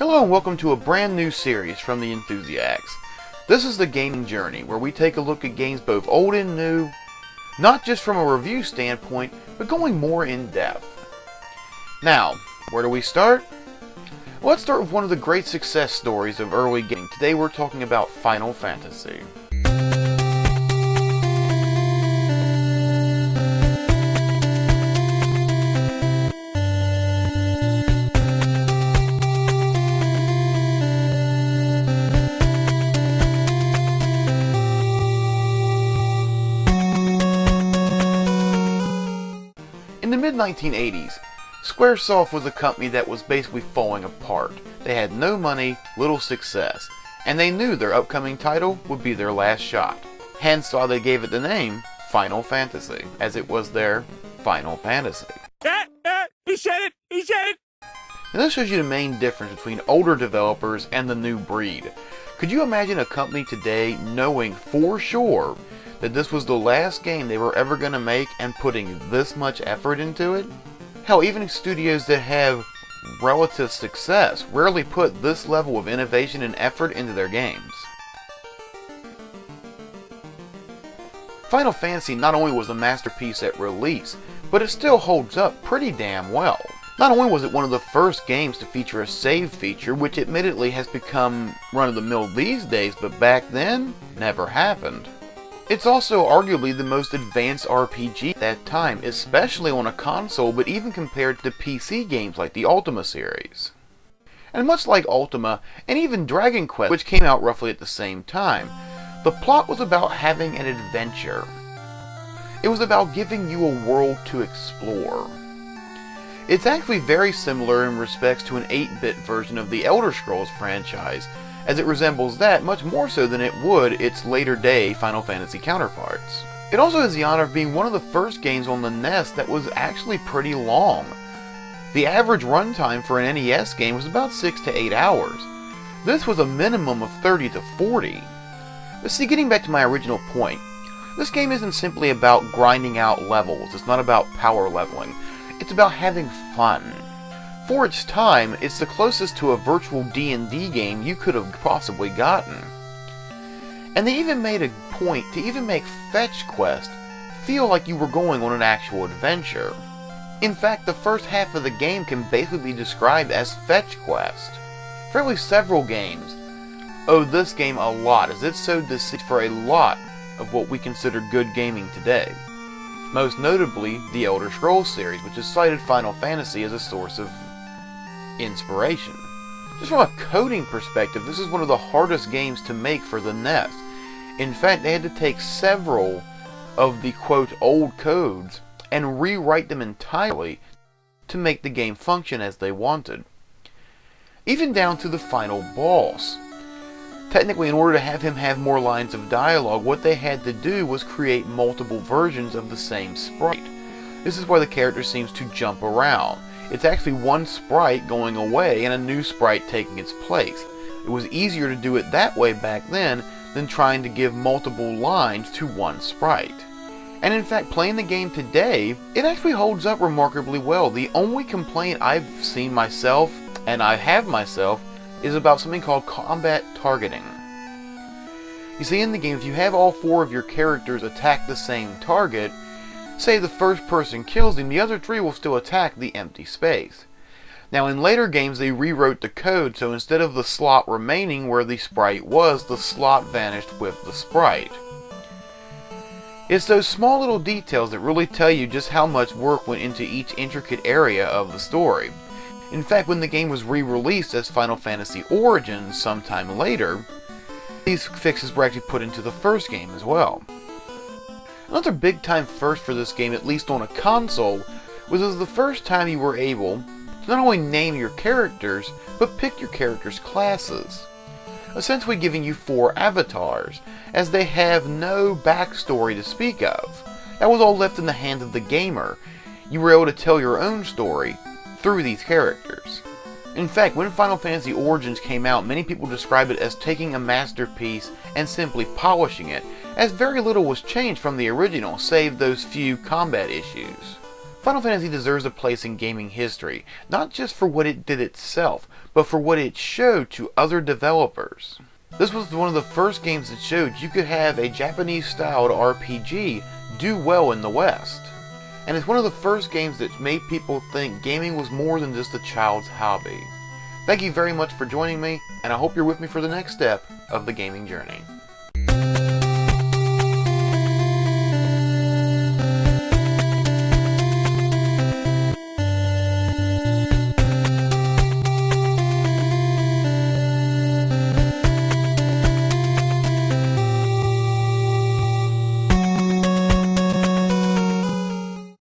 Hello and welcome to a brand new series from the Enthusiasts. This is the gaming journey where we take a look at games both old and new, not just from a review standpoint, but going more in depth. Now, where do we start? Let's start with one of the great success stories of early gaming. Today we're talking about Final Fantasy. In the mid-1980s, SQUARESOFT was a company that was basically falling apart. They had no money, little success, and they knew their upcoming title would be their last shot. Hence why they gave it the name Final Fantasy, as it was their Final Fantasy. He said it! He said it! Now this shows you the main difference between older developers and the new breed. Could you imagine a company today knowing for sure that this was the last game they were ever going to make and putting this much effort into it? Hell, even studios that have relative success rarely put this level of innovation and effort into their games. Final Fantasy not only was a masterpiece at release, but it still holds up pretty damn well. Not only was it one of the first games to feature a save feature, which admittedly has become run-of-the-mill these days, but back then, never happened. It's also arguably the most advanced RPG at that time, especially on a console, but even compared to PC games like the Ultima series. And much like Ultima, and even Dragon Quest, which came out roughly at the same time, the plot was about having an adventure. It was about giving you a world to explore. It's actually very similar in respects to an 8-bit version of the Elder Scrolls franchise, as it resembles that much more so than it would its later-day Final Fantasy counterparts. It also has the honor of being one of the first games on the NES that was actually pretty long. The average runtime for an NES game was about 6 to 8 hours. This was a minimum of 30 to 40. But see, getting back to my original point, this game isn't simply about grinding out levels. It's not about power leveling. It's about having fun. For its time, it's the closest to a virtual D&D game you could have possibly gotten. And they even made a point to even make Fetch Quest feel like you were going on an actual adventure. In fact, the first half of the game can basically be described as Fetch Quest. Fairly several games owe this game a lot, as it sowed the seeds for a lot of what we consider good gaming today. Most notably, the Elder Scrolls series, which has cited Final Fantasy as a source of inspiration. Just from a coding perspective, this is one of the hardest games to make for the NES. In fact, they had to take several of the quote old codes and rewrite them entirely to make the game function as they wanted. Even down to the final boss. Technically, in order to have him have more lines of dialogue, what they had to do was create multiple versions of the same sprite. This is why the character seems to jump around. It's actually one sprite going away and a new sprite taking its place. It was easier to do it that way back then than trying to give multiple lines to one sprite. And in fact, playing the game today, it actually holds up remarkably well. The only complaint I've seen myself, and I have myself, is about something called combat targeting. You see, in the game, if you have all 4 of your characters attack the same target, say the first person kills him, the other 3 will still attack the empty space. Now in later games they rewrote the code, so instead of the slot remaining where the sprite was, the slot vanished with the sprite. It's those small little details that really tell you just how much work went into each intricate area of the story. In fact, when the game was re-released as Final Fantasy Origins sometime later, these fixes were actually put into the first game as well. Another big time first for this game, at least on a console, was the first time you were able to not only name your characters, but pick your characters' classes. Essentially giving you 4 avatars, as they have no backstory to speak of. That was all left in the hands of the gamer. You were able to tell your own story through these characters. In fact, when Final Fantasy Origins came out, many people describe it as taking a masterpiece and simply polishing it, as very little was changed from the original, save those few combat issues. Final Fantasy deserves a place in gaming history, not just for what it did itself, but for what it showed to other developers. This was one of the first games that showed you could have a Japanese-styled RPG do well in the West. And it's one of the first games that made people think gaming was more than just a child's hobby. Thank you very much for joining me, and I hope you're with me for the next step of the gaming journey.